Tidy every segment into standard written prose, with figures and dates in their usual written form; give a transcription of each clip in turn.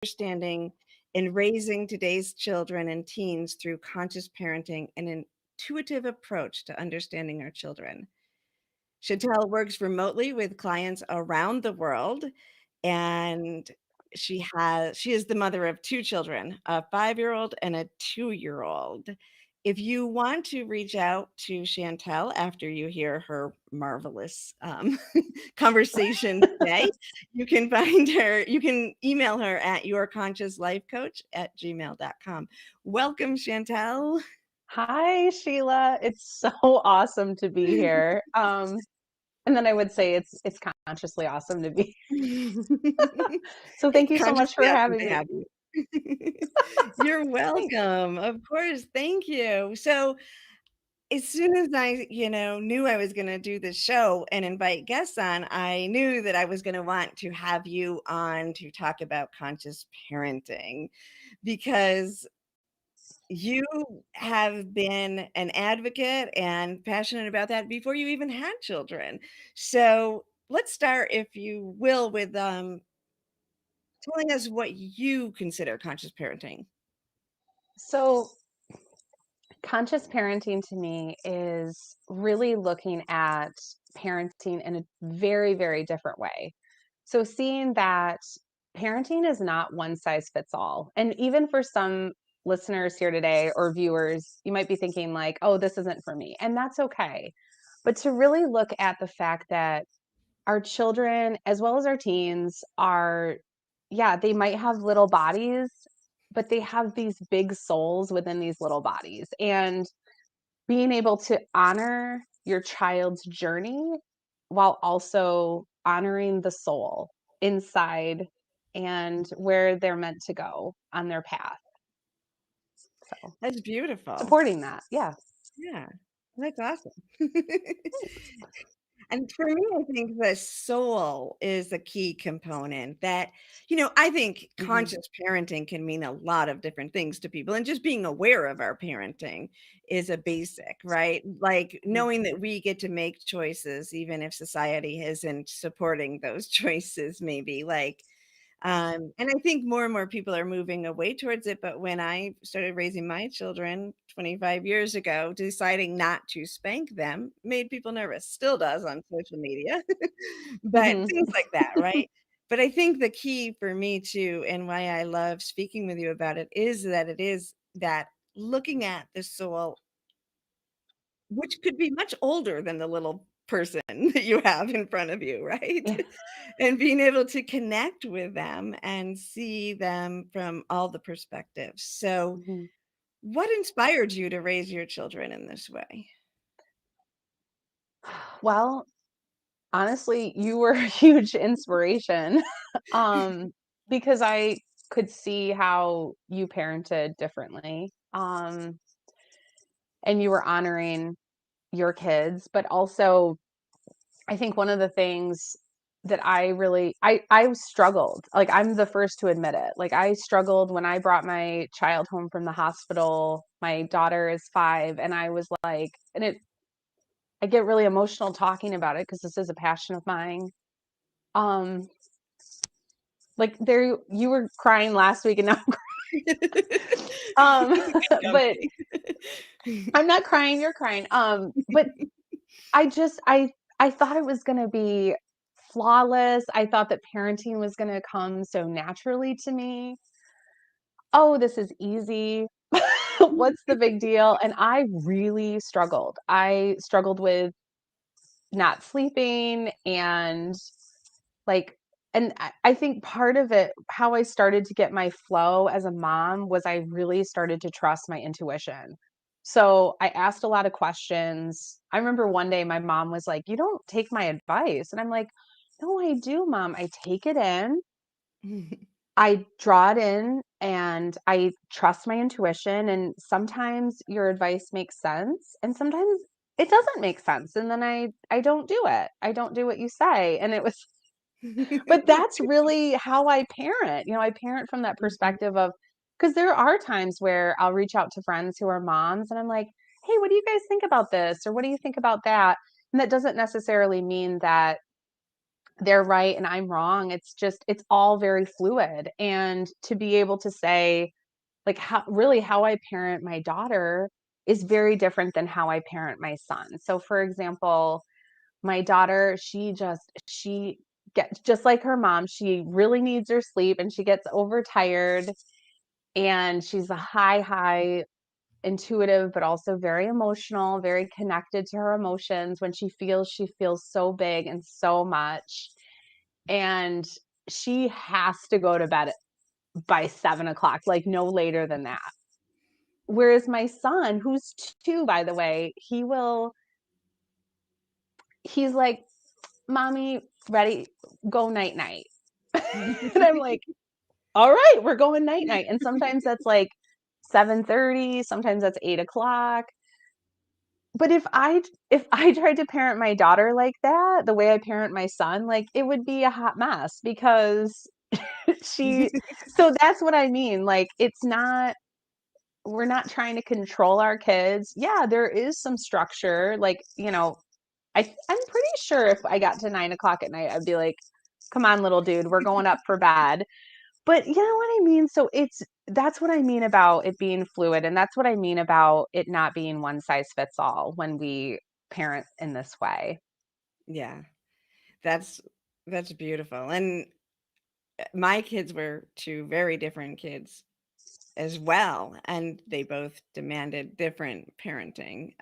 understanding in raising today's children and teens through conscious parenting and an intuitive approach to understanding our children. Chantel works remotely with clients around the world, and she is the mother of 2 children, a 5-year-old and a 2-year-old. If you want to reach out to Chantel after you hear her marvelous, conversation today, you can email her at yourconsciouslifecoach@gmail.com. Welcome, Chantel. Hi, Sheila. It's so awesome to be here. And then I would say it's consciously awesome to be. So thank you so much Consciously for awesome having to me. have you. You're Thanks. welcome. Of course. Thank you. So, as soon as I, knew I was gonna do this show and invite guests on, I knew that I was gonna want to have you on to talk about conscious parenting because you have been an advocate and passionate about that before you even had children. So, let's start, if you will, with, telling us what you consider conscious parenting. So conscious parenting to me is really looking at parenting in a very, very different way. So seeing that parenting is not one size fits all. And even for some listeners here today or viewers, you might be thinking like, "Oh, this isn't for me." And that's okay. But to really look at the fact that our children as well as our teens are, yeah, they might have little bodies, but they have these big souls within these little bodies. And being able to honor your child's journey while also honoring the soul inside and where they're meant to go on their path. So That's beautiful. supporting that. Yeah. Yeah, that's awesome. And for me, I think the soul is a key component that, I think Hmm. conscious parenting can mean a lot of different things to people. And just being aware of our parenting is a basic, right? Like knowing that we get to make choices, even if society isn't supporting those choices, maybe like, and I think more and more people are moving away towards it. But when I started raising my children 25 years ago, deciding not to spank them made people nervous. Still does on social media, but Hmm. things like that, right? But I think the key for me too, and why I love speaking with you about it is that looking at the soul, which could be much older than the little person that you have in front of you, right? Yeah. And being able to connect with them and see them from all the perspectives. So, Mhm. what inspired you to raise your children in this way? Well, honestly, you were a huge inspiration, um, because I could see how you parented differently, and you were honoring your kids, but also I think one of the things that I struggled, like, I'm the first to admit it, like, I struggled when I brought my child home from the hospital. My daughter is 5, and I was like and it I get really emotional talking about it because this is a passion of mine. Um, like there you were crying last week and now um but I'm not crying, you're crying. But I just I thought it was going to be flawless. I thought that parenting was going to come so naturally to me. Oh, this is easy. What's the big deal? And I really struggled. I struggled with not sleeping and like I think part of it, how I started to get my flow as a mom was I really started to trust my intuition. So I asked a lot of questions. I remember one day my mom was like, "You don't take my advice." And I'm like, "No, I do, mom. I take it in. I draw it in and I trust my intuition. And sometimes your advice makes sense and sometimes it doesn't make sense. And then I don't do it. I don't do what you say." And it was but that's really how I parent. I parent from that perspective of because there are times where I'll reach out to friends who are moms and I'm like, "Hey, what do you guys think about this? Or what do you think about that?" And that doesn't necessarily mean that they're right and I'm wrong. It's all very fluid. And to be able to say, like, how I parent my daughter is very different than how I parent my son. So, for example, my daughter, she gets just like her mom, she really needs her sleep and she gets overtired, and she's a high intuitive, but also very emotional, very connected to her emotions. When she feels so big and so much. And she has to go to bed by 7 o'clock, like no later than that. Whereas my son, who's 2, by the way, he's like, "Mommy, ready, go night night." And I'm like, "All right, we're going night night." And sometimes that's like 7:30, sometimes that's 8 o'clock. But if I tried to parent my daughter like that, the way I parent my son, like, it would be a hot mess because she so that's what I mean, like, it's not we're not trying to control our kids. Yeah, there is some structure, like, I'm pretty sure if I got to 9 o'clock at night, I'd be like, "Come on, little dude, we're going up for bed." But you know what I mean? So that's what I mean about it being fluid, and that's what I mean about it not being one size fits all when we parent in this way. Yeah, that's that's beautiful, and, my kids were 2 very different kids as well, and they both demanded different parenting.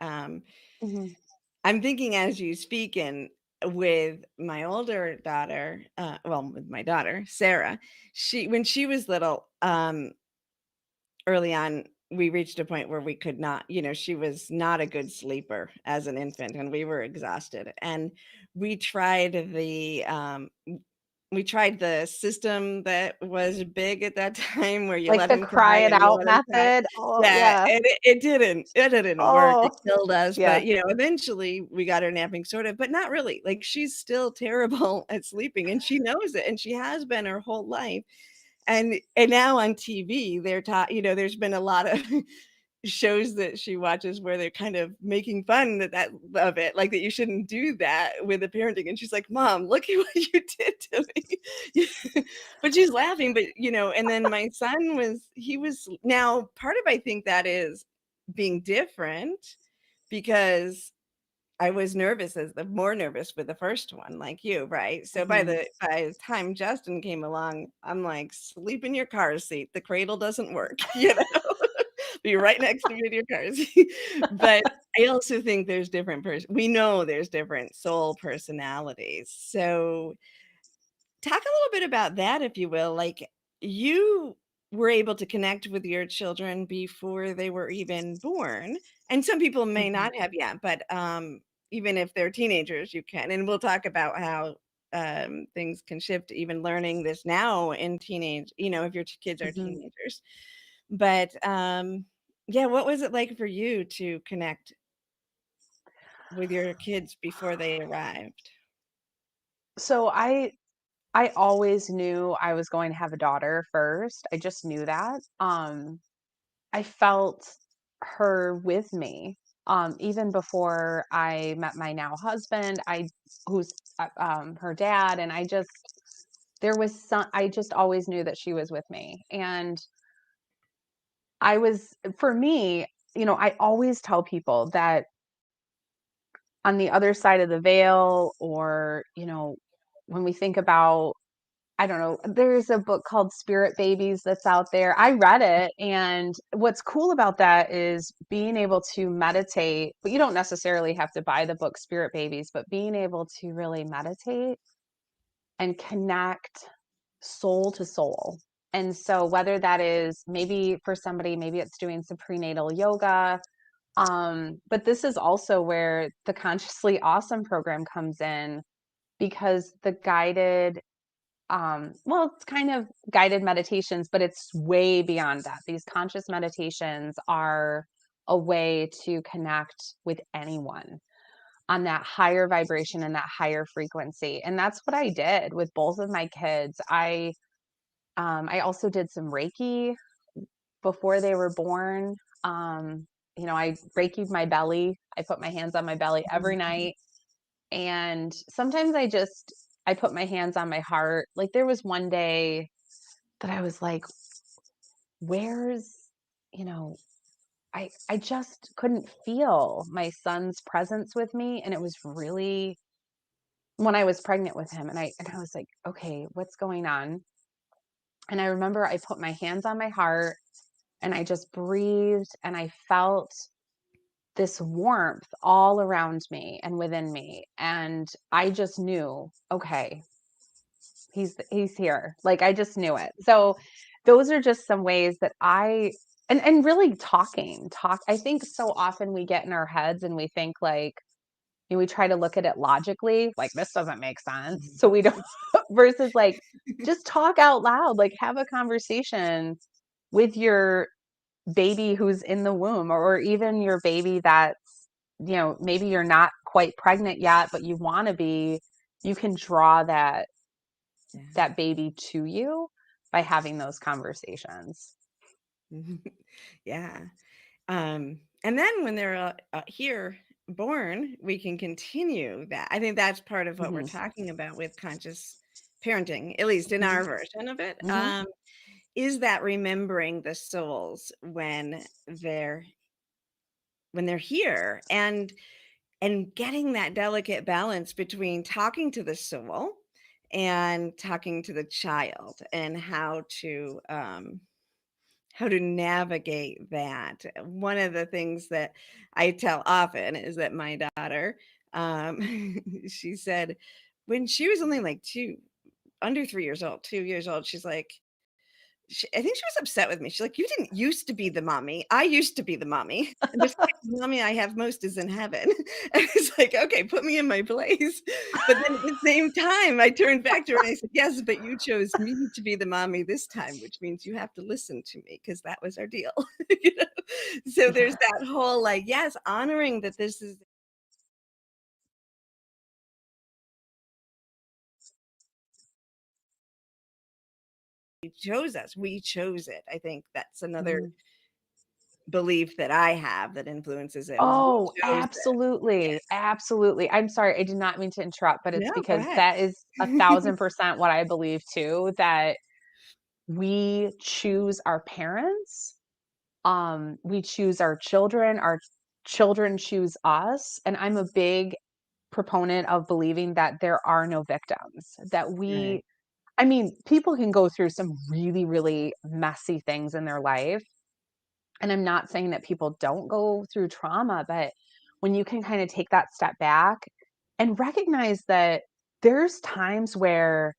Mhm, I'm thinking as you speak, and with my older daughter, well, with my daughter, Sarah, when she was little, early on, we reached a point where we could not, she was not a good sleeper as an infant, and we were exhausted. And we tried we tried the system that was big at that time where you like let the him cry cry it and you out let him cry. method. Oh, Yeah, yeah. and it didn't work. It Oh, killed us, but, yeah. eventually we got her napping sort of, but not really. Like, she's still terrible at sleeping, and she knows it, and she has been her whole life. And now on TV, there's been a lot of shows that she watches where they're kind of making fun that of it, like, that you shouldn't do that with the parenting, and she's like, "Mom, look at what you did to me." But she's laughing, but, and then my son he was now part of I think that is being different because I was more nervous with the first one, like you, right? So Mhm. by the time Justin came along, I'm like, "Sleep in your car seat. The cradle doesn't work," you know? Be right next to me in your car seat. But I also think we know there's different soul personalities. So talk a little bit about that, if you will. Like, you were able to connect with your children before they were even born, and some people may Mhm. not have yet, but, even if they're teenagers, you can, and we'll talk about how, things can shift, even learning this now in if your kids are Mhm. teenagers. But, yeah, what was it like for you to connect with your kids before they arrived? So I always knew I was going to have a daughter first. I just knew that. I felt her with me. Even before I met my now husband, who's her dad, and I just always knew that she was with me. And for me, I always tell people that on the other side of the veil, or, when we think about, I don't know, there's a book called Spirit Babies that's out there. I read it, and what's cool about that is being able to meditate, but you don't necessarily have to buy the book Spirit Babies, but being able to really meditate and connect soul to soul. And so whether that is, maybe for somebody, maybe it's doing some prenatal yoga, but this is also where the Consciously Awesome program comes in, because the guided well, it's kind of guided meditations, but it's way beyond that. These conscious meditations are a way to connect with anyone on that higher vibration and that higher frequency. And that's what I did with both of my kids. I also did some Reiki before they were born. Um, I Reiki'd my belly. I put my hands on my belly every night. And sometimes I put my hands on my heart. Like, there was one day that I was like, where's, you know, I just couldn't feel my son's presence with me, and it was really when I was pregnant with him, and I was like, "Okay, what's going on?" And I remember I put my hands on my heart and I just breathed and I felt this warmth all around me and within me, and I just knew, "Okay, he's here." Like, I just knew it. So, those are just some ways that and really talk I think so often we get in our heads and we think, like, we try to look at it logically, like, "This doesn't make sense." Mhm. So we don't versus, like, just talk out loud, like, have a conversation with your baby who's in the womb, or even your baby that's, maybe you're not quite pregnant yet, but you wanna be. You can draw Yeah. that baby to you by having those conversations. Yeah. And then when they're here born, we can continue that. I think that's part of what we're Mhm, talking about with conscious parenting, at least in mhm, our version of it. mhm, Is that remembering the souls when they're here, and getting that delicate balance between talking to the soul and talking to the child, and how to navigate that. One of the things that I tell often is that my daughter, she said when she was only like under 3 years old, 2 years old, she's like, I think she was upset with me. She's like, "You didn't used to be the mommy. I used to be the mommy, and the mommy I have most is in heaven." And it's like, "Okay, put me in my place." But then at the same time, I turned back to her and I said, "Yes, but you chose me to be the mommy this time, which means you have to listen to me because that was our deal." You know? So there's Yeah. that whole, like, yes, honoring that this is you chose us. We chose it. I think that's another Mhm. belief that I have that influences it. We Oh, chose it. absolutely, absolutely. I'm sorry, I did not mean to interrupt, but it's No, go because ahead. that is 1,000% what I believe too, that we choose our parents, we choose our children choose us, and I'm a big proponent of believing that there are no victims, that Right. I mean, people can go through some really, really messy things in their life, and I'm not saying that people don't go through trauma, but when you can kind of take that step back and recognize that there's times where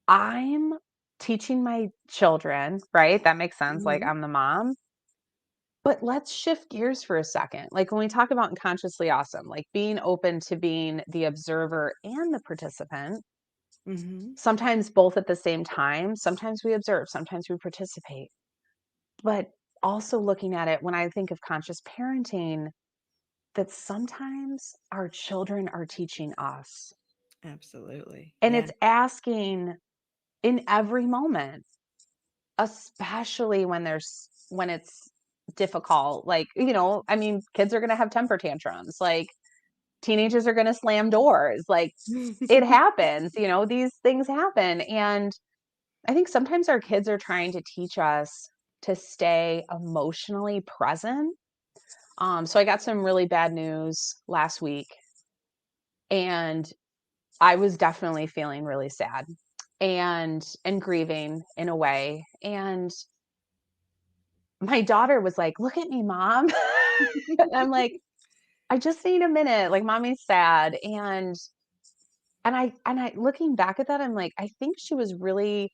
I'm teaching my children, right? That makes sense. Like, Mhm. I'm the mom. But let's shift gears for a second. Like, when we talk about unconsciously awesome, like being open to being the observer and the participant, Mhm. sometimes both at the same time. Sometimes we observe, sometimes we participate. But also looking at it when I think of conscious parenting, that sometimes our children are teaching us. Absolutely. And Yeah. it's asking in every moment, especially when it's difficult. Like, I mean, kids are gonna have temper tantrums, like, teenagers are gonna slam doors, like, it happens, these things happen, and I think sometimes our kids are trying to teach us to stay emotionally present. So I got some really bad news last week, and I was definitely feeling really sad and grieving in a way. And my daughter was like, "Look at me, mom." And I'm like, "I just need a minute. Like, mommy's sad." And I looking back at that, I'm like, I think she was really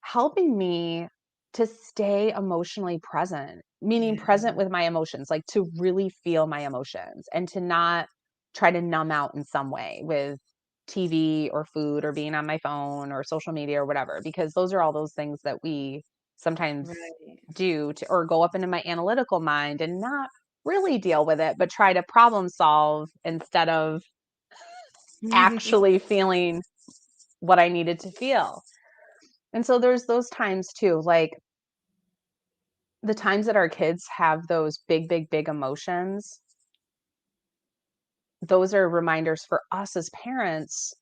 helping me to stay emotionally present, meaning present Yeah. with my emotions, like to really feel my emotions and to not try to numb out in some way with TV or food or being on my phone or social media or whatever, because those are all those things that we sometimes Right. do to, or go up into my analytical mind and not really deal with it, but try to problem solve instead of actually feeling what I needed to feel. And so there's those times too, like the times that our kids have those big, big, big emotions, those are reminders for us as parents.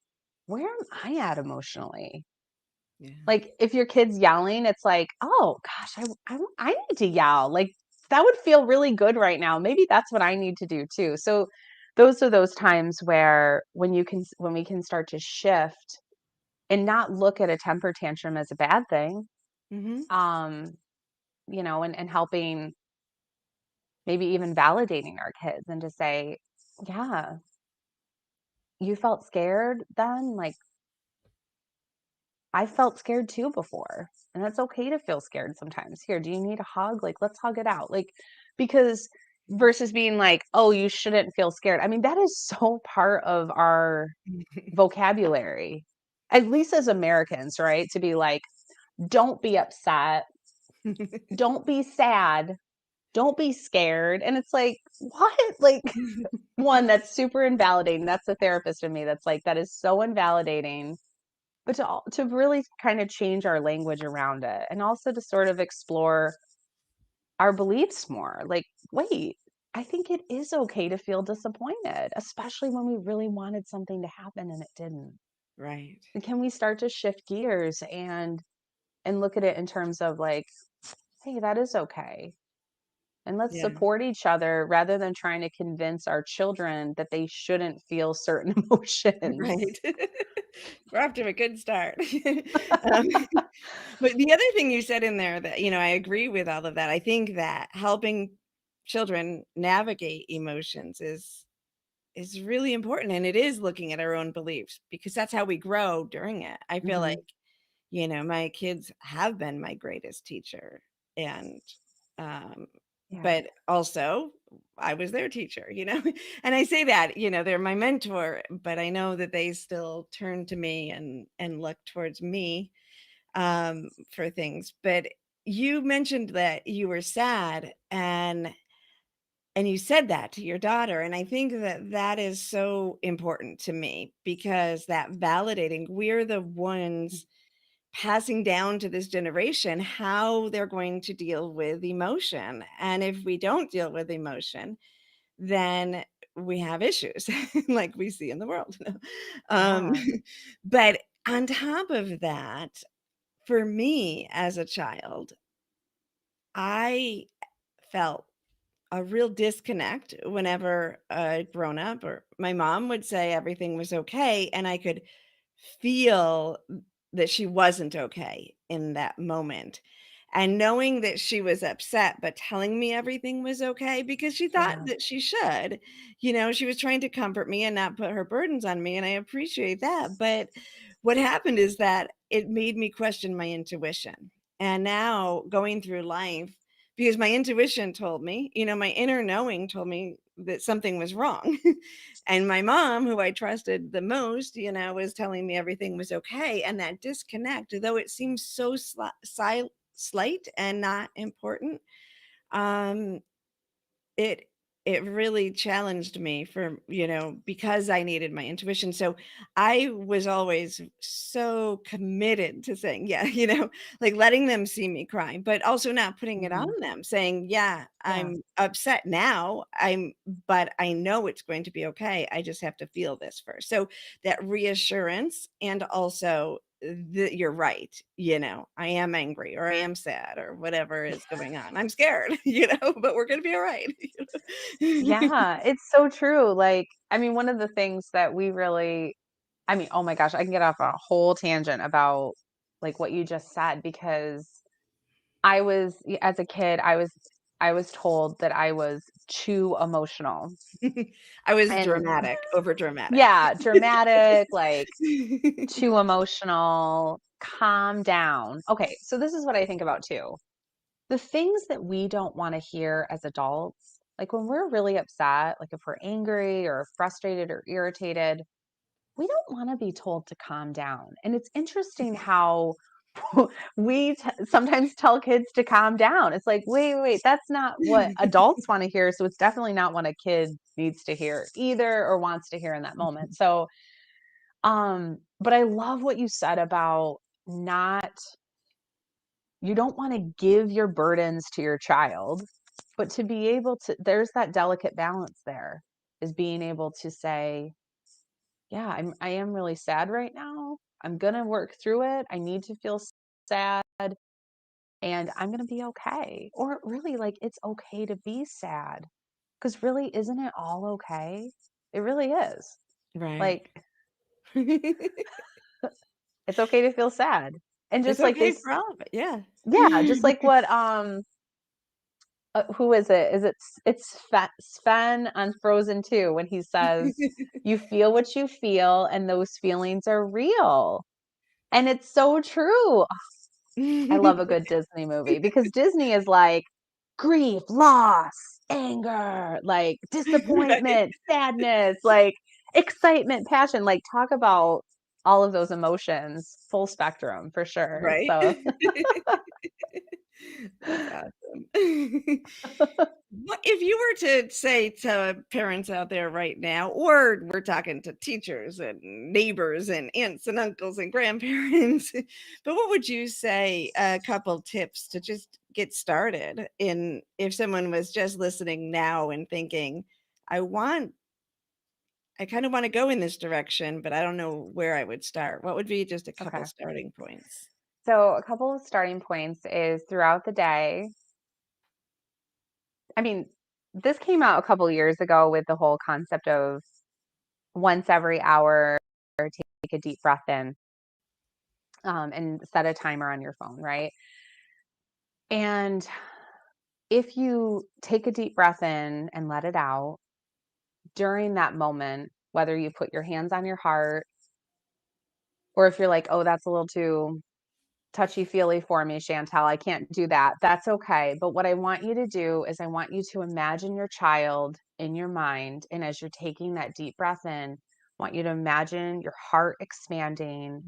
Where am I at emotionally? Yeah. Like, if your kid's yelling, it's like, "Oh gosh, I need to yell." Like, that would feel really good right now. Maybe that's what I need to do too. So, those are those times where when we can start to shift and not look at a temper tantrum as a bad thing, Mhm. um, and helping, maybe even validating our kids and to say, "Yeah, you felt scared then? Like, I felt scared too before, and that's okay to feel scared sometimes. Here, do you need a hug? Like, let's hug it out." Like, because versus being like, "Oh, you shouldn't feel scared." I mean, that is so part of our vocabulary, at least as Americans, right? To be like, "Don't be upset. Don't be sad. Don't be scared." And it's like, what? Like, one, that's super invalidating. That's the therapist in me that's like, that is so invalidating. But to really kind of change our language around it, and also to sort of explore our beliefs more. Like, wait, I think it is okay to feel disappointed, especially when we really wanted something to happen and it didn't. Right. And can we start to shift gears and look at it in terms of like, hey, that is okay. And let's Yeah. support each other rather than trying to convince our children that they shouldn't feel certain emotions. Right. We're off to a good start. Um, but the other thing you said in there that, I agree with all of that. I think that helping children navigate emotions is really important, and it is looking at our own beliefs because that's how we grow during it. I feel like, Mhm. my kids have been my greatest teacher, and, um, Yeah. but also I was their teacher, and I say that, they're my mentor, but I know that they still turn to me and look towards me, for things. But you mentioned that you were sad, and you said that to your daughter, and I think that that is so important to me because that validating, we're the ones passing down to this generation how they're going to deal with emotion. And if we don't deal with emotion, then we have issues like we see in the world. um, Yeah. but on top of that, for me as a child, I felt a real disconnect whenever I'd grown up, or my mom would say everything was okay, and I could feel that she wasn't okay in that moment. And knowing that she was upset, but telling me everything was okay because she thought Yeah. that she should. She was trying to comfort me and not put her burdens on me, and I appreciate that. But what happened is that it made me question my intuition. And now going through life, because my intuition told me, my inner knowing told me that something was wrong. And my mom, who I trusted the most, was telling me everything was okay. And that disconnect, though it seems so slight and not important, um, it it really challenged me for, because I needed my intuition. So I was always so committed to saying, yeah, like letting them see me crying, but also not putting it on Mhm. them, saying, yeah, Yeah. I'm upset now. But I know it's going to be okay. I just have to feel this first. So that reassurance, and also that you're right, I am angry or I am sad or whatever is going on. I'm scared, but we're going to be all right. Yeah, it's so true. Like, I mean, one of the things that we really, I mean, oh my gosh, I can get off on a whole tangent about like what you just said because as a kid, I was told that I was too emotional. I was And dramatic, over dramatic. yeah, dramatic, like too emotional, calm down. Okay, so this is what I think about too. The things that we don't want to hear as adults, like when we're really upset, like if we're angry or frustrated or irritated, we don't want to be told to calm down. And it's interesting how sometimes tell kids to calm down. It's like, wait, that's not what adults want to hear. So it's definitely not what a kid needs to hear either or wants to hear in that moment. So, but I love what you said about not you don't want to give your burdens to your child, but to be able to there's that delicate balance there is being able to say, yeah, I am really sad right now. I'm going to work through it. I need to feel sad and I'm going to be okay. Or really, like, it's okay to be sad because really, isn't it all okay? It really is. Right. Like, it's okay to feel sad. And It's just like okay this, for all of it, yeah. yeah, just like what, who is it? Is it it's Sven on Frozen 2 when he says, "You feel what you feel, and those feelings are real." And it's so true. I love a good Disney movie because Disney is like grief, loss, anger, like Right, disappointment, sadness, like excitement, passion. Like, talk about all of those emotions, full spectrum for sure. right. So, That's awesome. What if you were to say to parents out there right now, or we're talking to teachers and neighbors and aunts and uncles and grandparents, but what would you say a couple tips to just get started in if someone was just listening now and thinking, I want I kind of want to go in this direction, but I don't know where I would start. What would be just a couple okay. starting points? So, a couple of starting points is throughout the day. I mean, this came out a couple years ago with the whole concept of once every hour, take a deep breath in, and set a timer on your phone, right? And if you take a deep breath in and let it out during that moment, whether you put your hands on your heart or if you're like, oh, that's a little too touchy feely for me, Chantel, I can't do that. That's okay. But what I want you to do is I want you to imagine your child in your mind. And as you're taking that deep breath in, I want you to imagine your heart expanding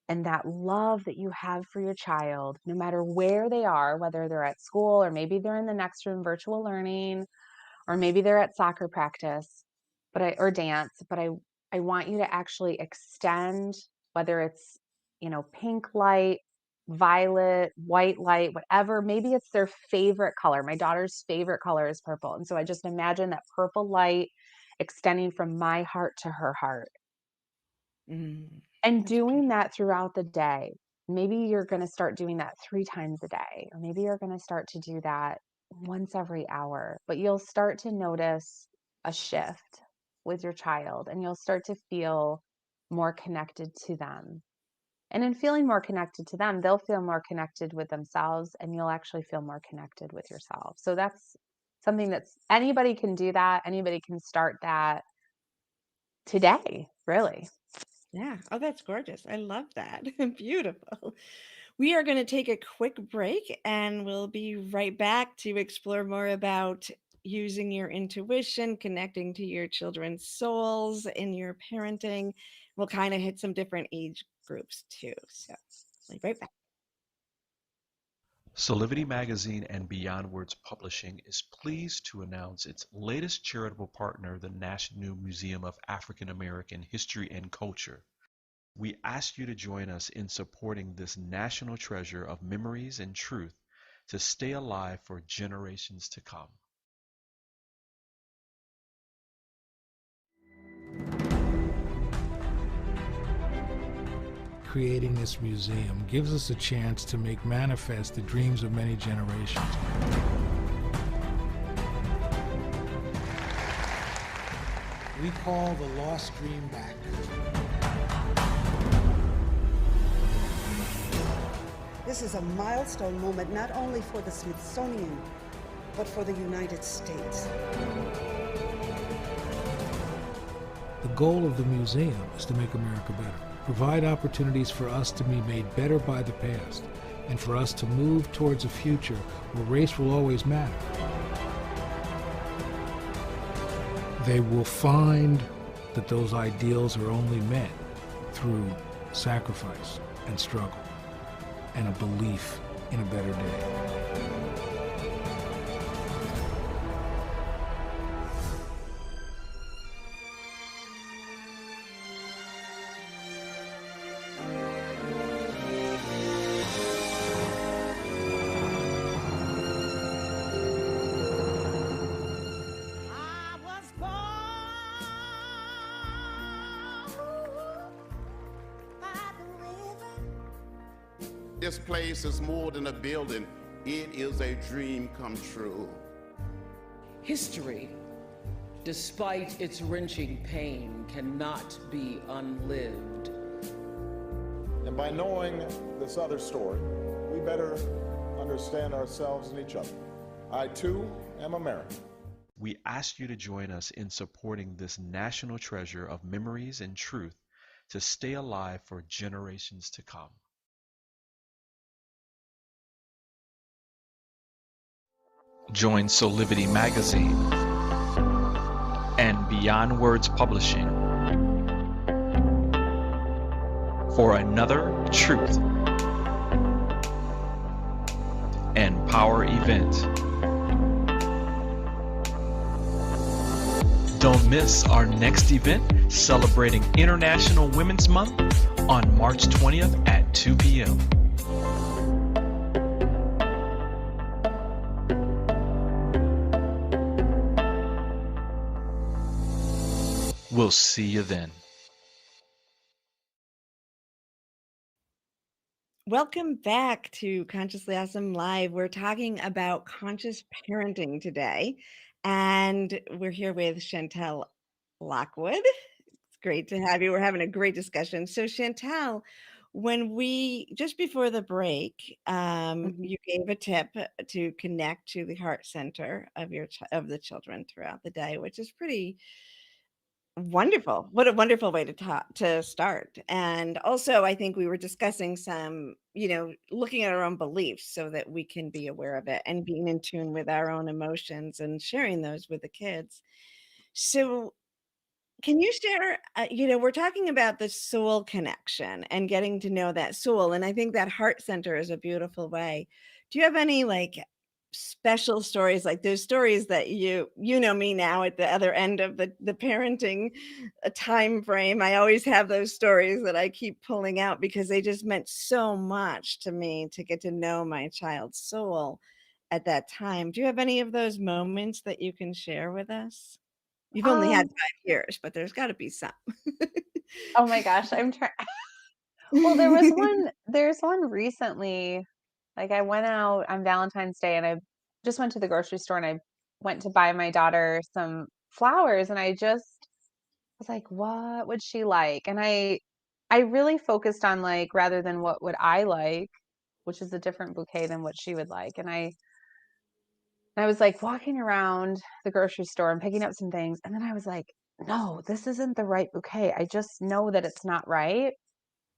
and that love that you have for your child, no matter where they are, whether they're at school or maybe they're in the next room virtual learning, or maybe they're at soccer practice, or dance, but I want you to actually extend, whether it's, pink light, violet, white light, whatever, maybe it's their favorite color. My daughter's favorite color is purple. And so I just imagine that purple light extending from my heart to her heart. Mm, And that's doing beautiful. that throughout the day. Maybe you're going to start doing that 3 times a day, or maybe you're going to start to do that once every hour, but you'll start to notice a shift with your child and you'll start to feel more connected to them. And in feeling more connected to them, they'll feel more connected with themselves and you'll actually feel more connected with yourself. So that's something that's anybody can do that. Anybody can start that today, really. Yeah. Oh, that's gorgeous. I love that. Beautiful. We are going to take a quick break and we'll be right back to explore more about using your intuition, connecting to your children's souls in your parenting. We'll kind of hit some different age groups too. So, we'll be right back. Solivity Magazine and Beyond Words Publishing is pleased to announce its latest charitable partner, the National Museum of African American History and Culture. We ask you to join us in supporting this national treasure of memories and truth to stay alive for generations to come. Creating this museum gives us a chance to make manifest the dreams of many generations. We call the lost dream back. This is a milestone moment not only for the Smithsonian, but for the United States. The goal of the museum is to make America better, provide opportunities for us to be made better by the past, and for us to move towards a future where race will always matter. They will find that those ideals are only met through sacrifice and struggle and a belief in a better day. I was born this place is more than a building. It is a dream come true. History, despite its wrenching pain, cannot be unlived. And by knowing this other story, we better understand ourselves and each other. I, too, am American. We ask you to join us in supporting this national treasure of memories and truth to stay alive for generations to come. Join Solivity Magazine and Beyond Words Publishing for another Truth and Power event. Don't miss our next event celebrating International Women's Month on March 20th at 2 p.m. We'll see you then. Welcome back to Consciously Awesome Live. We're talking about conscious parenting today, and we're here with Chantel Lockwood. It's great to have you. We're having a great discussion. So, Chantel, just before the break, you gave a tip to connect to the heart center of the children throughout the day, which is pretty wonderful. What a wonderful way to start. And also, I think we were discussing some, looking at our own beliefs so that we can be aware of it and being in tune with our own emotions and sharing those with the kids. So, can you share, we're talking about the soul connection and getting to know that soul. And I think that heart center is a beautiful way. Do you have any special stories, like those stories that you know me now at the other end of the parenting time frame? I always have those stories that I keep pulling out because they just meant so much to me to get to know my child's soul at that time. Do you have any of those moments that you can share with us? You've only had 5 years, but there's got to be some. Oh my gosh, I'm trying. Well, there's one recently. Like, I went out on Valentine's Day and I just went to the grocery store and I went to buy my daughter some flowers, and I just was like, what would she like? And I really focused on, like, rather than what would I like, which is a different bouquet than what she would like. And I was like walking around the grocery store and picking up some things, and then I was like, no, this isn't the right bouquet. I just know that it's not right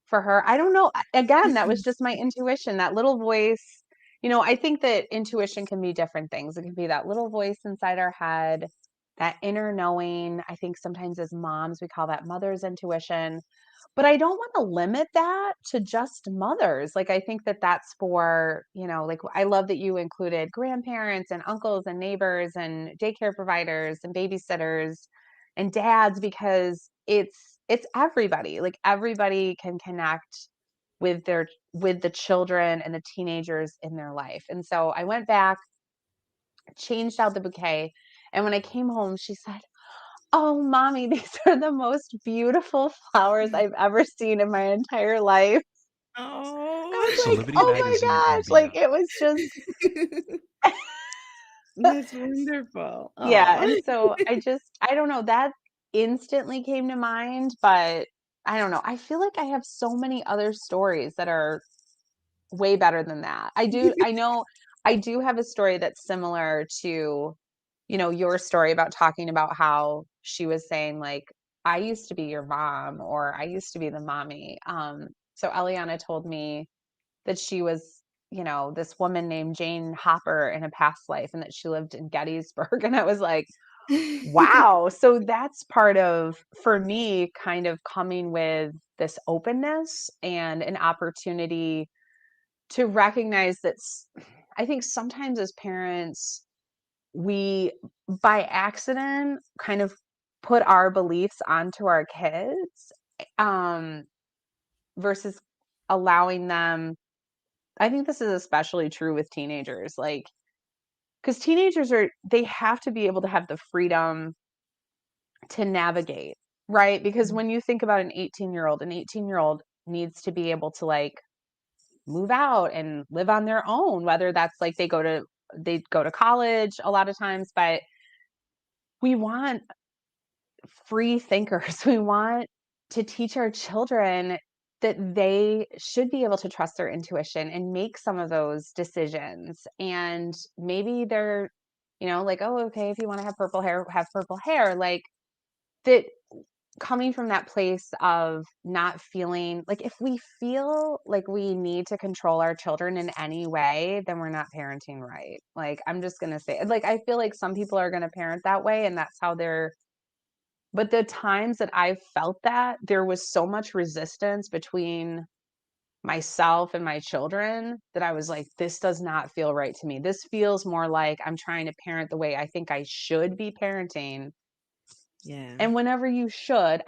for her. I don't know. Again, that was just my intuition, that little voice. I think that intuition can be different things. It can be that little voice inside our head, that inner knowing. I think sometimes as moms, we call that mother's intuition. But I don't want to limit that to just mothers. Like, I think that that's for, like, I love that you included grandparents and uncles and neighbors and daycare providers and babysitters and dads, because it's everybody. Like, everybody can connect with the children and the teenagers in their life. And so I went back, changed out the bouquet, and when I came home, she said, "Oh, mommy, these are the most beautiful flowers I've ever seen in my entire life." I Oh, was like, Solivity "Oh my Magazine and gosh." Like, beyond. it was just, that's wonderful. yeah. Oh, And so I don't know, that instantly came to mind, but I don't know. I feel like I have so many other stories that are way better than that. I know I do have a story that's similar to, your story about talking about how she was saying, like, I used to be your mom, or I used to be the mommy. So Eliana told me that she was, this woman named Jane Hopper in a past life, and that she lived in Gettysburg. And I was like, wow. So that's part of, for me, kind of coming with this openness and an opportunity to recognize that I think sometimes as parents, we by accident kind of put our beliefs onto our kids, um, versus allowing them. I think this is especially true with teenagers, like, because teenagers they have to be able to have the freedom to navigate, right? Because when you think about an 18-year-old, needs to be able to, like, move out and live on their own, whether that's like they go to college a lot of times, but we want free thinkers. We want to teach our children that they should be able to trust their intuition and make some of those decisions. And maybe they're, like, oh, okay, if you want to have purple hair, have purple hair. Like that, coming from that place of not feeling like, if we feel like we need to control our children in any way, then we're not parenting right. Like, I'm just going to say, like, I feel like some people are going to parent that way and that's how they're, but the times that I felt that, there was so much resistance between myself and my children that I was like, this does not feel right to me. This feels more like I'm trying to parent the way I think I should be parenting. Yeah. And whenever you should,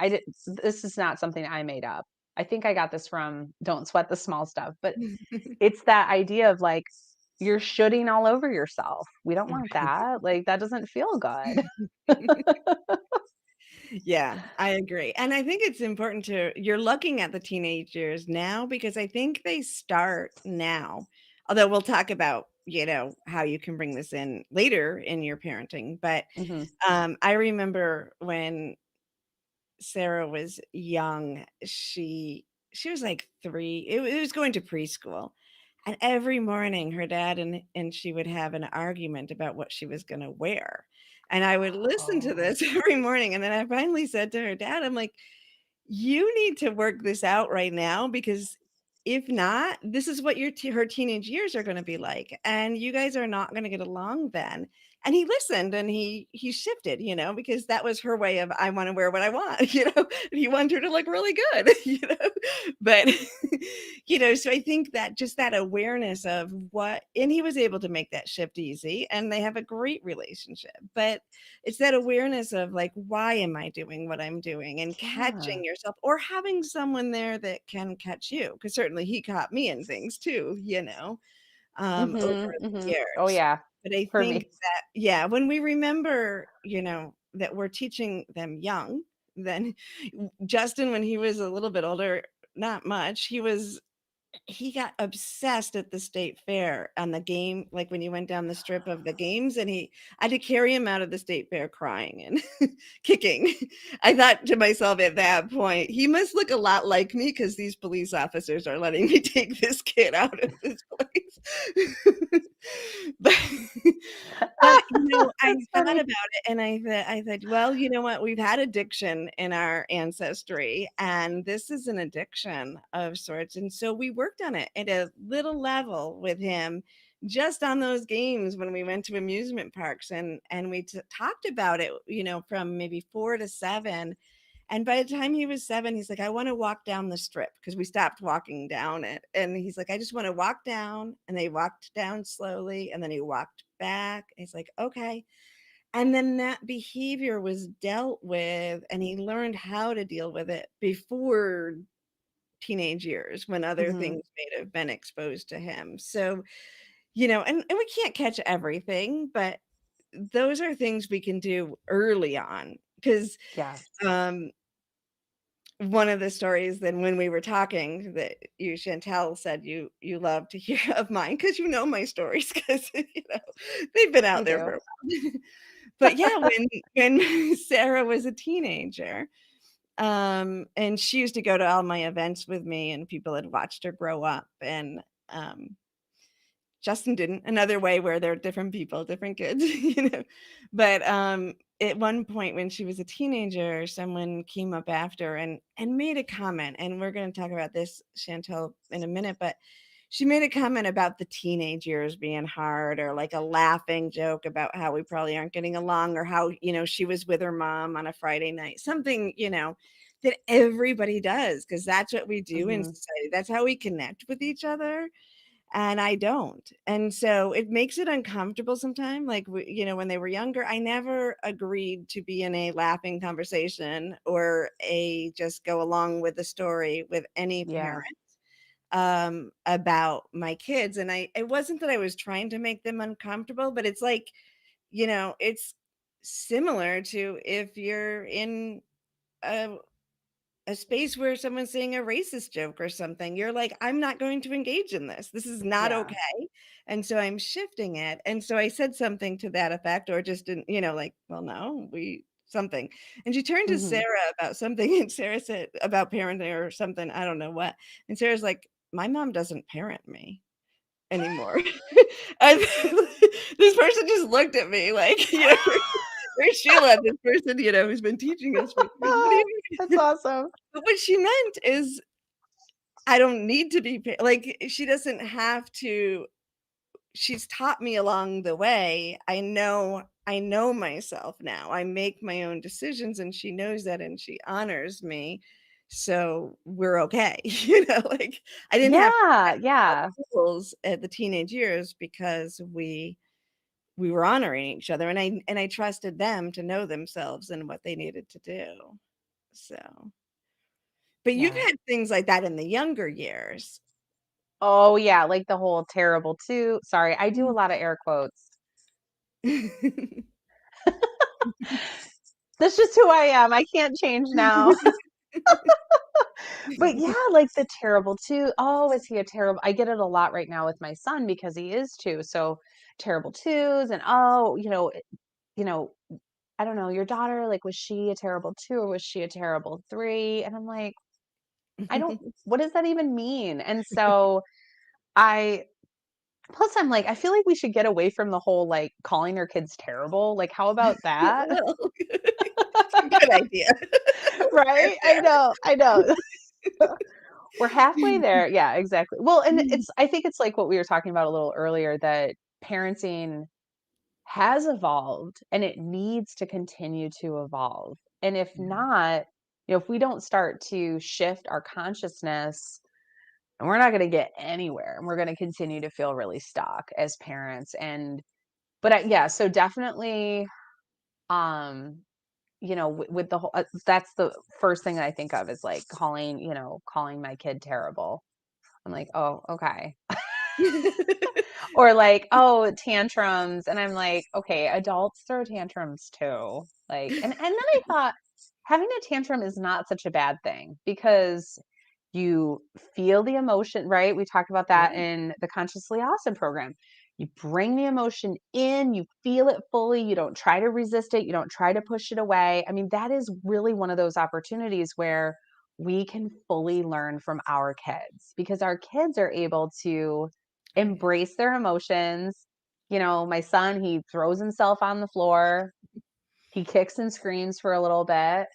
this is not something I made up. I think I got this from Don't Sweat the Small Stuff, but it's that idea of like, you're shooting all over yourself. We don't want that. Like, that doesn't feel good. Yeah, I agree. And I think it's important you're looking at the teenage years now because I think they start now. Although we'll talk about, how you can bring this in later in your parenting. But Mhm. I remember when Sarah was young, she was like 3. It was going to preschool. And every morning her dad and she would have an argument about what she was gonna wear. And I would listen to Oh. this every morning, and then I finally said to her dad, I'm like, "You need to work this out right now because if not, this is what her teenage years are gonna be like, and you guys are not gonna get along then." And he listened and he shifted, because that was her way of, "I wanna wear what I want," and he wanted her to look really good, But, so I think that just that awareness of what and he was able to make that shift easy, and they have a great relationship, but it's that awareness of, like, why am I doing what I'm doing, and Yeah. catching yourself or having someone there that can catch you, because certainly he caught me in things too, over Mhm, the mhm. Oh, years. yeah, But I for think me. that yeah, when we remember, that we're teaching them young, then Justin, when he was a little bit older, not much, he got obsessed at the state fair on the game, like when you went down the strip of the games, and I had to carry him out of the state fair crying and kicking. I thought to myself at that point, he must look a lot like me because these police officers are letting me take this kid out of this place. but but, I That's thought funny. about it and I thought, well, you know what? We've had addiction in our ancestry, and this is an addiction of sorts. And so we worked on it at a little level with him just on those games when we went to amusement parks and we talked about it, from maybe 4 to 7. And by the time he was 7, he's like, I want to walk down the strip because we stopped walking down it. And he's like, I just want to walk down. And they walked down slowly. And then he walked back. And he's like, okay. And then that behavior was dealt with, and he learned how to deal with it before teenage years when other Mhm. things may have been exposed to him. So, and we can't catch everything, but those are things we can do early on. Because Yes. um, one of the stories then when we were talking that you, Chantel, said you love to hear of mine because you know my stories because they've been I out there do. for a while. But yeah, when Sarah was a teenager, and she used to go to all my events with me, and people had watched her grow up, and Justin didn't. Another way where they're different people, different kids, But at one point when she was a teenager, someone came up after and made a comment, and we're going to talk about this, Chantel, in a minute, but she made a comment about the teenage years being hard, or like a laughing joke about how we probably aren't getting along, or how, she was with her mom on a Friday night, something, that everybody does, because that's what we do in Mhm. society. That's how we connect with each other, and I don't. And so it makes it uncomfortable sometimes. Like, when they were younger, I never agreed to be in a laughing conversation or a just go along with the story with any Yeah. parent about my kids. And it wasn't that I was trying to make them uncomfortable, but it's like, it's similar to if you're in a a space where someone's saying a racist joke or something, you're like, I'm not going to engage in this. This is not Yeah. okay. And so I'm shifting it. And so I said something to that effect, or just didn't, like, well, no, something. And she turned to Mhm. Sarah about something, and Sarah said about parenting or something, I don't know what. And Sarah's like, my mom doesn't parent me anymore. And this person just looked at me like, where's Sheila, this person, who's been teaching us for what do you That's mean? awesome. But what she meant is, I don't need to be like, she doesn't have to. She's taught me along the way. I know myself now. I make my own decisions, and she knows that, and she honors me. So we're okay. Like, I didn't have Yeah, yeah. rules at the teenage years because we were honoring each other, and I trusted them to know themselves and what they needed to do. So, but you've Yeah. had things like that in the younger years. Oh, yeah, like the whole terrible too. Sorry, I do a lot of air quotes. That's just who I am. I can't change now. But yeah, like the terrible two. Oh, is he a terrible? I get it a lot right now with my son because he is two. So terrible twos and oh, you know, I don't know, your daughter, like, was she a terrible two or was she a terrible three? And I'm like, I don't, what does that even mean? And so I, plus I'm like, I feel like we should get away from the whole like calling our kids terrible. Like, how about that? Well, good idea. Right? I know, I know. We're halfway there. Yeah, exactly. Well, and I think it's like what we were talking about a little earlier that parenting has evolved and it needs to continue to evolve. And if not, if we don't start to shift our consciousness, and we're not going to get anywhere and we're going to continue to feel really stuck as parents. And, but yeah, so definitely, um, with the whole, that's the first thing that I think of is like calling my kid terrible. I'm like, oh, okay. Or like, oh, tantrums. And I'm like, okay, adults throw tantrums too. Like, and then I thought having a tantrum is not such a bad thing because you feel the emotion, right? We talked about that Right. in the Consciously Awesome program. You bring the emotion in, you feel it fully, you don't try to resist it, you don't try to push it away. I mean, that is really one of those opportunities where we can fully learn from our kids because our kids are able to Right. embrace their emotions. My son, he throws himself on the floor, he kicks and screams for a little bit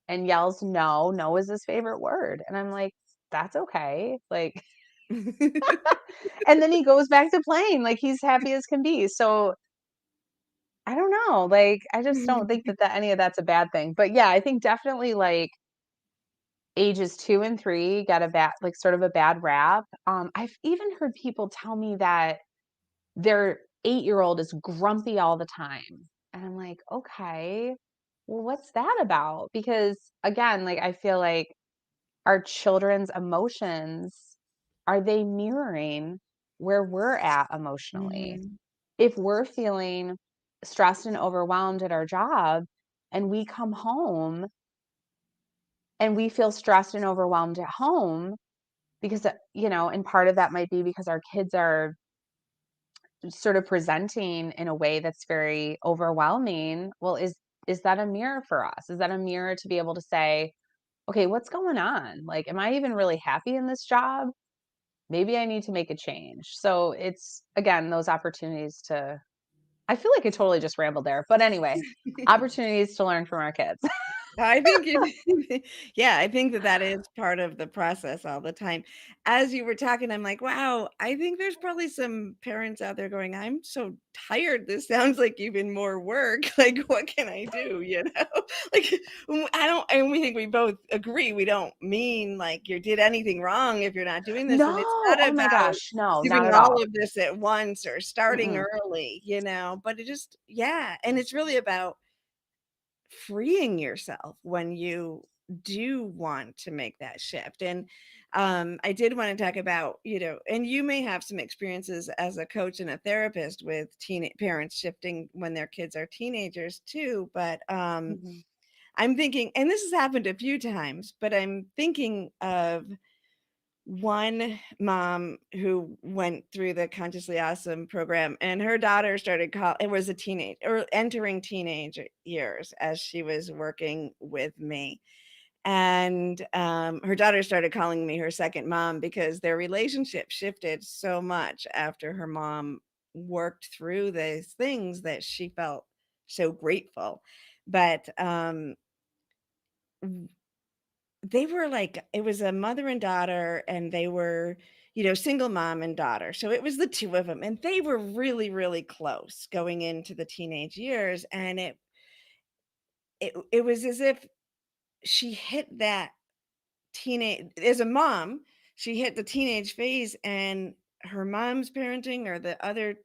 and yells no. No is his favorite word. And I'm like, that's okay. Like, and then he goes back to playing like he's happy as can be. So I don't know. Like, I just don't think that any of that's a bad thing. But yeah, I think definitely like ages 2 and 3 got a bad, like sort of a bad rap. I've even heard people tell me that their 8-year-old is grumpy all the time. And I'm like, okay, well, what's that about? Because again, like I feel like our children's emotions, are they mirroring where we're at emotionally? Mhm. If we're feeling stressed and overwhelmed at our job and we come home and we feel stressed and overwhelmed at home because, and part of that might be because our kids are sort of presenting in a way that's very overwhelming. Well, is that a mirror for us? Is that a mirror to be able to say, okay, what's going on? Like, am I even really happy in this job? Maybe I need to make a change. So it's again those opportunities to, I feel like I totally just rambled there. But anyway, opportunities to learn from our kids. I think yeah, I think that is part of the process all the time. As you were talking, I'm like, wow, I think there's probably some parents out there going, I'm so tired. This sounds like even more work. Like, what can I do? Like, I don't, and we think we both agree. We don't mean like you did anything wrong if you're not doing this. And it's No, not oh my about gosh, no, not doing at all all. of this at once or starting Mm-mm. early, but it just, yeah. And it's really about freeing yourself when you do want to make that shift. And I did want to talk about, and you may have some experiences as a coach and a therapist with teen parents shifting when their kids are teenagers too. But Mhm. I'm thinking, and this has happened a few times, but I'm thinking of one mom who went through the Consciously Awesome program, and her daughter started it was a teenage or entering teenage years as she was working with me. And her daughter started calling me her second mom because their relationship shifted so much after her mom worked through these things that she felt so grateful. But they were like, it was a mother and daughter, and they were, single mom and daughter. So it was the two of them, and they were really, really close going into the teenage years. And it was as if she hit that teenage as a mom, she hit the teenage phase, and her mom's parenting or the other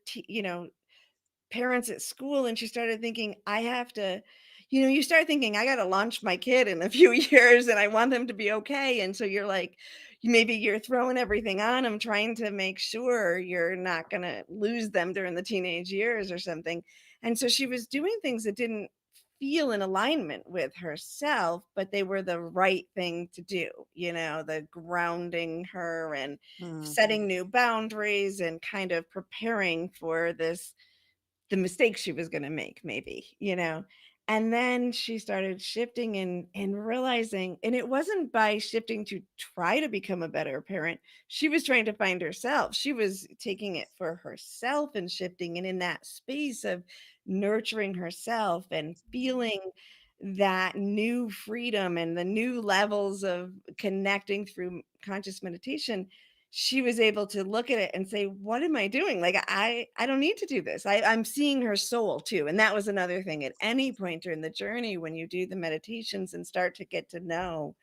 parents at school, and she started thinking, I have to, you start thinking, I got to launch my kid in a few years and I want them to be okay. And so you're like, maybe you're throwing everything on them, trying to make sure you're not going to lose them during the teenage years or something. And so she was doing things that didn't feel in alignment with herself, but they were the right thing to do, the grounding her and Mm. setting new boundaries and kind of preparing for the mistakes she was going to make, maybe, and then she started shifting and realizing, and it wasn't by shifting to try to become a better parent. She was trying to find herself. She was taking it for herself and shifting, and in that space of nurturing herself and feeling that new freedom and the new levels of connecting through conscious meditation, she was able to look at it and say, what am I doing? Like, I don't need to do this. I'm seeing her soul too. And that was another thing. At any point during the journey, when you do the meditations and start to get to know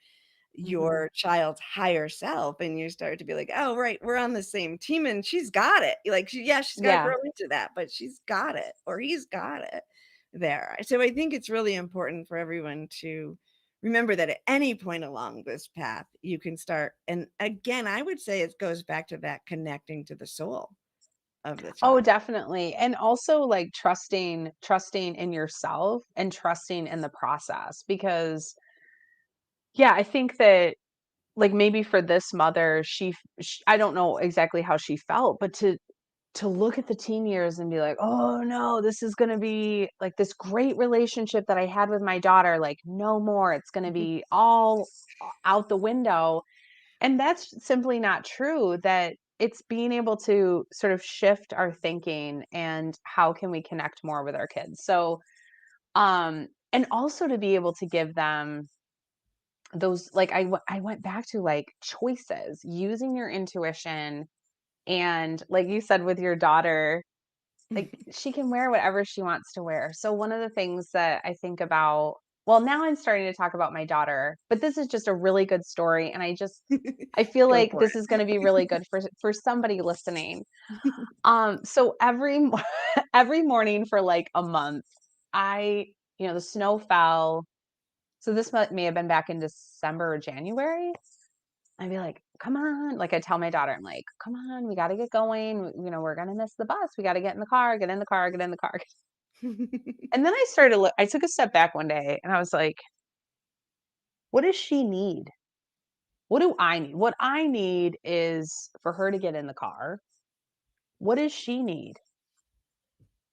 your child's higher self, and you start to be like, oh, right, we're on the same team, and she's got it. Like, she's got to Yeah. grow into that, but she's got it, or he's got it there. So I think it's really important for everyone to remember that at any point along this path, you can start. And again, I would say it goes back to that connecting to the soul of the Oh, child. definitely. And also like trusting in yourself and trusting in the process because yeah, I think that like maybe for this mother, I don't know exactly how she felt, but to look at the teen years and be like, "Oh no, this is going to be like this great relationship that I had with my daughter, like no more. It's going to be all out the window." And that's simply not true, that it's being able to sort of shift our thinking and how can we connect more with our kids. So, and also to be able to give them those like I went back to like choices, using your intuition and like you said with your daughter, like she can wear whatever she wants to wear. So one of the things that I think about, well, now I'm starting to talk about my daughter, but this is just a really good story and I feel Go like for this is going to be really good for somebody listening. it. So every morning for like a month, the snow fell. So this may have been back in December or January. I'd be like, "Come on." Like I tell my daughter, I'm like, "Come on, we got to get going. We're going to miss the bus. We got to get in the car, get in the car, get in the car." And then I took a step back one day and I was like, "What does she need? What do I need? What I need is for her to get in the car. What does she need?"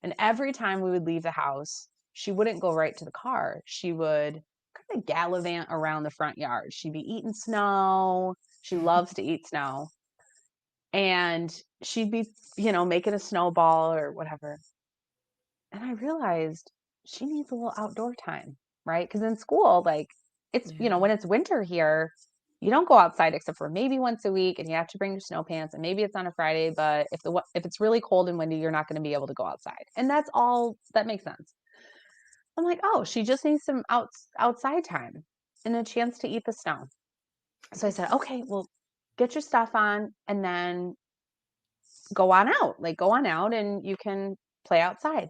And every time we would leave the house, she wouldn't go right to the car. She would kind of gallivant around the front yard. She'd be eating snow. She loves to eat snow. And she'd be, making a snowball or whatever. And I realized she needs a little outdoor time, right? Because in school, like Yeah. when it's winter here, you don't go outside except for maybe once a week, and you have to bring your snow pants, and maybe it's on a Friday. But if it's really cold and windy, you're not going to be able to go outside, and that's all that makes sense. I'm like, oh, she just needs some outside time and a chance to eat the snow. So I said, okay, well, get your stuff on, and then go on out. Like go on out, and you can play outside.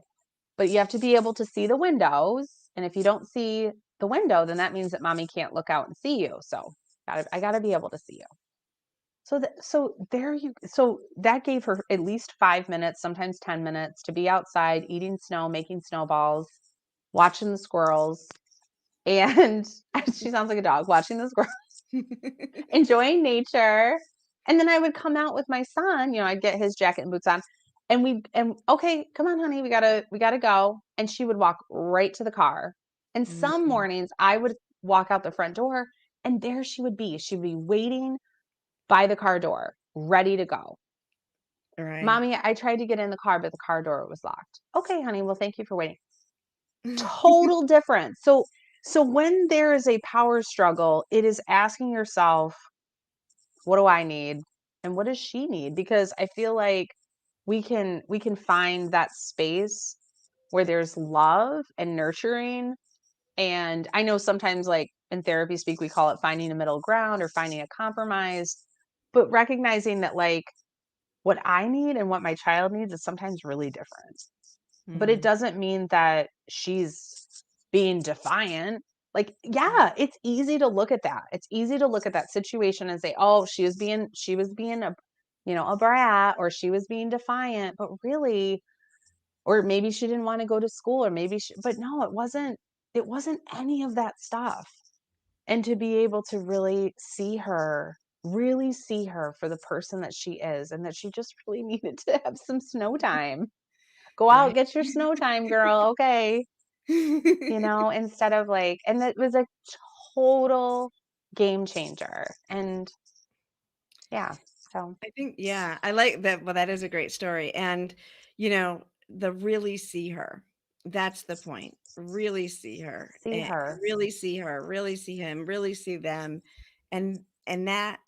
But you have to be able to see the windows, and if you don't see the window, then that means that mommy can't look out and see you. So I gotta be able to see you. So that gave her at least 5 minutes, sometimes 10 minutes to be outside eating snow, making snowballs, watching the squirrels. and she sounds like a dog watching this girl enjoying nature. And then I would come out with my son, I'd get his jacket and boots on, and okay, come on, honey, we gotta go. And she would walk right to the car. And some Mm, mornings I would walk out the front door and there she would be. She'd be waiting by the car door, ready to go. right. Mommy, I tried to get in the car, but the car door was locked. Okay, honey, well, thank you for waiting. Total difference. So when there is a power struggle, it is asking yourself, what do I need? And what does she need? Because I feel like we can find that space where there's love and nurturing. And I know sometimes, like in therapy speak, we call it finding a middle ground or finding a compromise, but recognizing that like what I need and what my child needs is sometimes really different. But it Mm, doesn't mean that she's being defiant. Like, right. yeah, it's easy to look at that. It's easy to look at that situation and say, "Oh, she was being a brat, or she was being defiant." But really, or maybe she didn't want to go to school, or but no, it wasn't any of that stuff. And to be able to really see her for the person that she is, and that she just really needed to have some snow time. Go out, Right. get your snow time, girl. Okay. Instead of like, and it was a total game changer. And yeah, so I think, yeah, I like that. Well, that is a great story. And, the really see her. That's the point. Really see her see and her. really see her, really see him, really see them. And that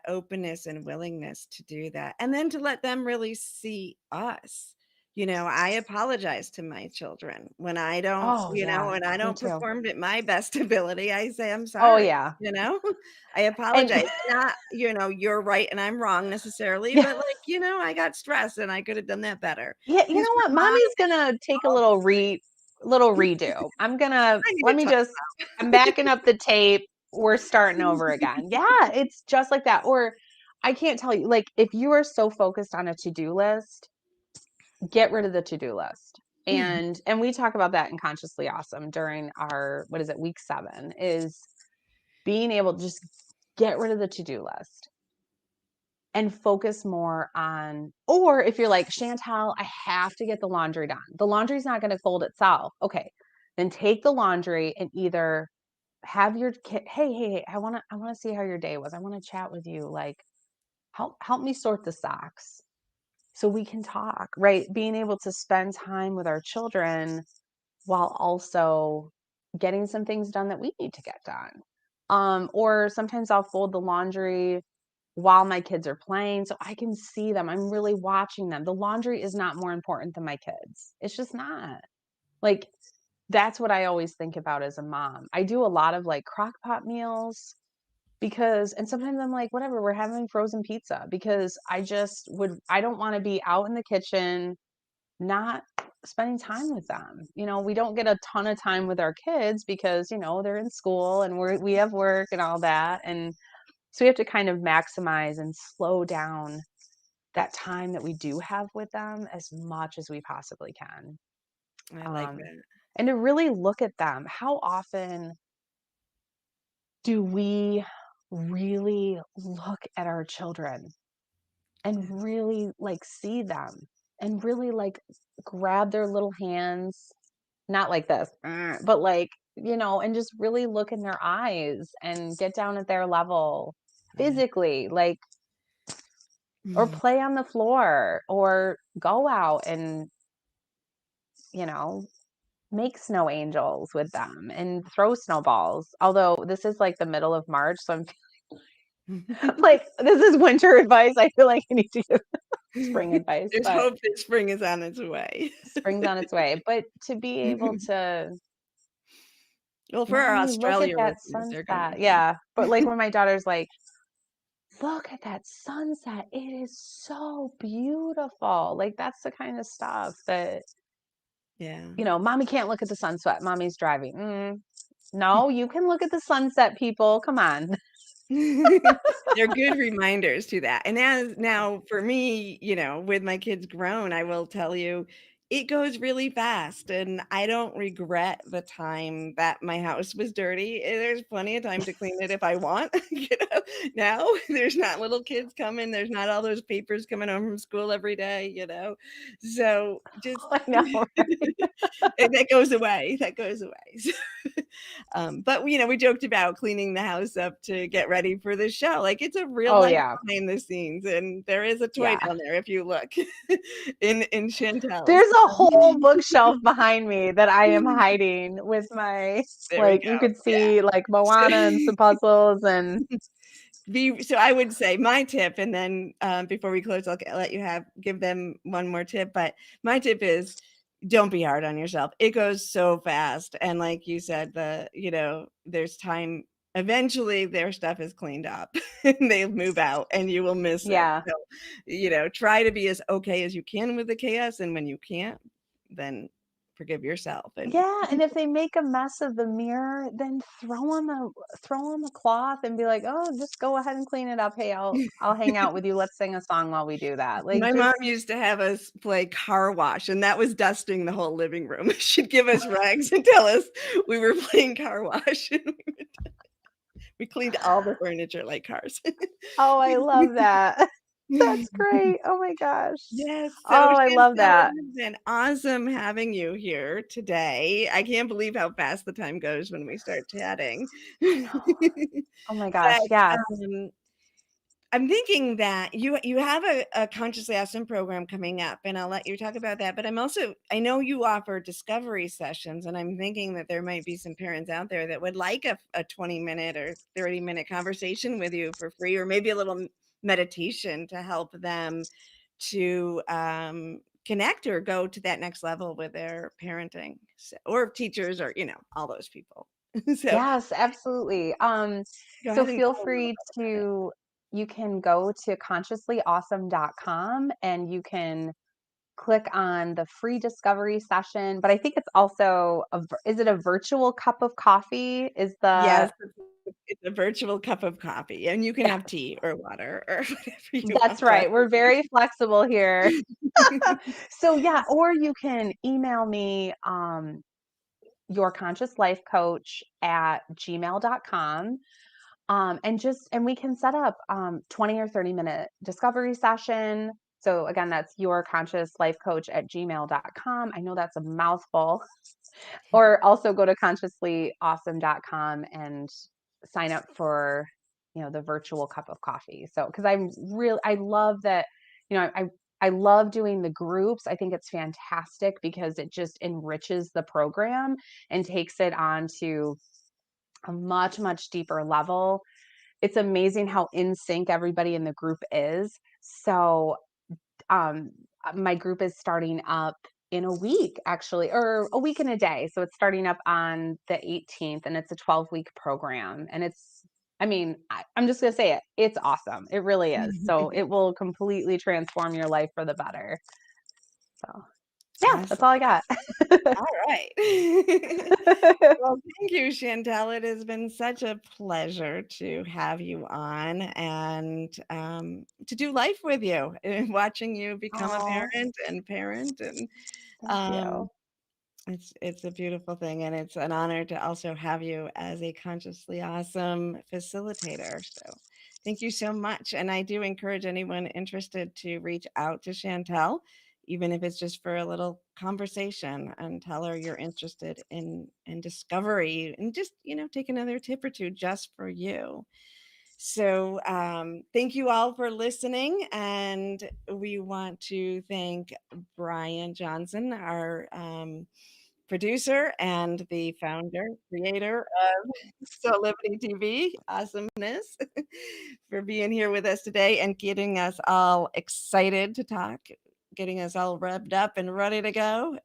openness and willingness to do that. And then to let them really see us. I apologize to my children when I don't, Oh, yeah, when I me don't too. perform at my best ability. I say, I'm Oh, sorry, yeah. I And apologize. Not, you're right and I'm wrong necessarily, yeah, but like, I got stressed and I could have done that better. yeah, you Because know what? for mom, Mommy's gonna take a little redo. I need Let to me talk. just, I'm backing up the tape. We're starting over again. Yeah, it's just like that. Or I can't tell you, like, if you are so focused on a to-do list, get rid of the to-do list. And we talk about that in Consciously Awesome during our, what is it, week 7, is being able to just get rid of the to-do list and focus more on, or if you're like, Chantel, I have to get the laundry done. The laundry's not going to fold itself. Okay. Then take the laundry and either have your kid, hey, I want to see how your day was. I want to chat with you. Like, help me sort the socks so we can talk, right? Being able to spend time with our children while also getting some things done that we need to get done. Or sometimes I'll fold the laundry while my kids are playing so I can see them. I'm really watching them. The laundry is not more important than my kids. It's just not. Like, that's what I always think about as a mom. I do a lot of like crock pot meals because, and sometimes I'm like, whatever, we're having frozen pizza because I don't want to be out in the kitchen not spending time with them. We don't get a ton of time with our kids because, they're in school and we have work and all that. And so we have to kind of maximize and slow down that time that we do have with them as much as we possibly can. I like Um, that. and to really look at them. How often do we really look at our children and really like see them and really like grab their little hands, not like this, but like, and just really look in their eyes and get down at their level Yeah. physically, like, or Mm. play on the floor or go out and, you know, make snow angels with them and throw snowballs. Although this is like the middle of March, so I'm like, this is winter advice. I feel like I need to give spring advice, There's but hope that spring is on its way. spring's on its way. But to be able to, Well, for our mommy, look at Australia that listeners, they're gonna sunset. be. Yeah. But like when my daughter's like, look at that sunset. It is so beautiful. Like that's the kind of stuff that, Yeah. mommy can't look at the sunset. Mommy's driving. No, you can look at the sunset, people. Come on. They're good reminders to that. And as now for me, with my kids grown, I will tell you, it goes really fast, and I don't regret the time that my house was dirty. There's plenty of time to clean it if I want, now there's not little kids coming, there's not all those papers coming home from school every day. So just I know, right? and that goes away, So, but, we joked about cleaning the house up to get ready for the show, like, it's a real Oh, life yeah. behind the scenes, and there is a toy Yeah. down there if you look in Chantel's. There's a whole bookshelf behind me that I am hiding with my There we like, you go, could yeah. see, like, Moana and some puzzles and So I would say my tip, and then, before we close, I'll let you give them one more tip, but my tip is don't be hard on yourself. It goes so fast, and like you said, there's time eventually their stuff is cleaned up, and they move out, and you will miss it. yeah. So, try to be as okay as you can with the chaos, and when you can't, then forgive yourself, and Yeah, and if they make a mess of the mirror, then throw on the cloth and be like, "Oh, just go ahead and clean it up. Hey, I'll hang out with you. Let's sing a song while we do that." Like, My mom just used to have us play car wash, and that was dusting the whole living room. She'd give us rags and tell us we were playing car wash, and we cleaned all the furniture like cars. Oh, I love that. That's great. Oh my gosh. Yes, so Oh, I love Chantel, that. it has been awesome having you here today. I can't believe how fast the time goes when we start chatting. I know. Oh my gosh, But, yes. I'm thinking that you have a consciously awesome program coming up, and I'll let you talk about that. But I know you offer discovery sessions, and I'm thinking that there might be some parents out there that would like a 20-minute or 30-minute conversation with you for free, or maybe a little meditation to help them to connect or go to that next level with their parenting, or teachers, or all those people. So Yes, absolutely. go So ahead and feel tell them a little free bit about it. to you can go to consciouslyawesome.com and you can click on the free discovery session, but I think it's also is it a virtual cup of coffee? Is Yes, the it's a virtual cup of coffee, and you can Yeah, have tea or water or whatever you that's want, but right. We're very flexible here. So yeah, or you can email me your conscious life coach at gmail.com. And we can set up 20 or 30-minute discovery session. So again, that's your conscious life coach at gmail.com. I know that's a mouthful. Or also go to consciouslyawesome.com and sign up for, the virtual cup of coffee. So, because I love that, I love doing the groups. I think it's fantastic because it just enriches the program and takes it on to a much, much deeper level. It's amazing how in sync everybody in the group is. So, um, my group is starting up in a week, actually, or a week and a day. So it's starting up on the 18th, and it's a 12-week program. And I mean, I'm just going to say it. It's awesome. It really is. So it will completely transform your life for the better. So, yeah, that's awesome. all I got. All right. Well, thank you, Chantel. It has been such a pleasure to have you on and to do life with you and watching you become a Oh, parent, and thank um, you. it's a beautiful thing, and it's an honor to also have you as a consciously awesome facilitator. So thank you so much. And I do encourage anyone interested to reach out to Chantel, even if it's just for a little conversation, and tell her you're interested in discovery, and just, take another tip or two just for you. So thank you all for listening. And we want to thank Brian Johnson, our producer and the founder, creator of So Liberty TV, awesomeness, for being here with us today and getting us all excited to talk, getting us all revved up and ready to go.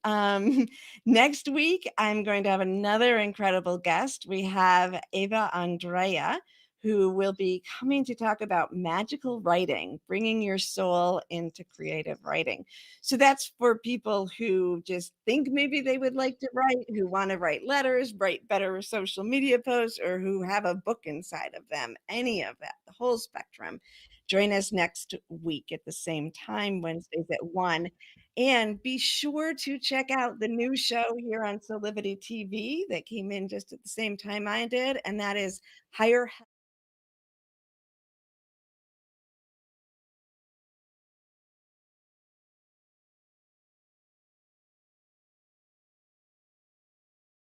Next week, I'm going to have another incredible guest. We have Ava Andrea, who will be coming to talk about magical writing, bringing your soul into creative writing. So that's for people who just think maybe they would like to write, who want to write letters, write better social media posts, or who have a book inside of them, any of that, the whole spectrum. Join us next week at the same time, Wednesdays at 1. And be sure to check out the new show here on Solivity TV that came in just at the same time I did, and that is Higher Health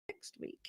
next week.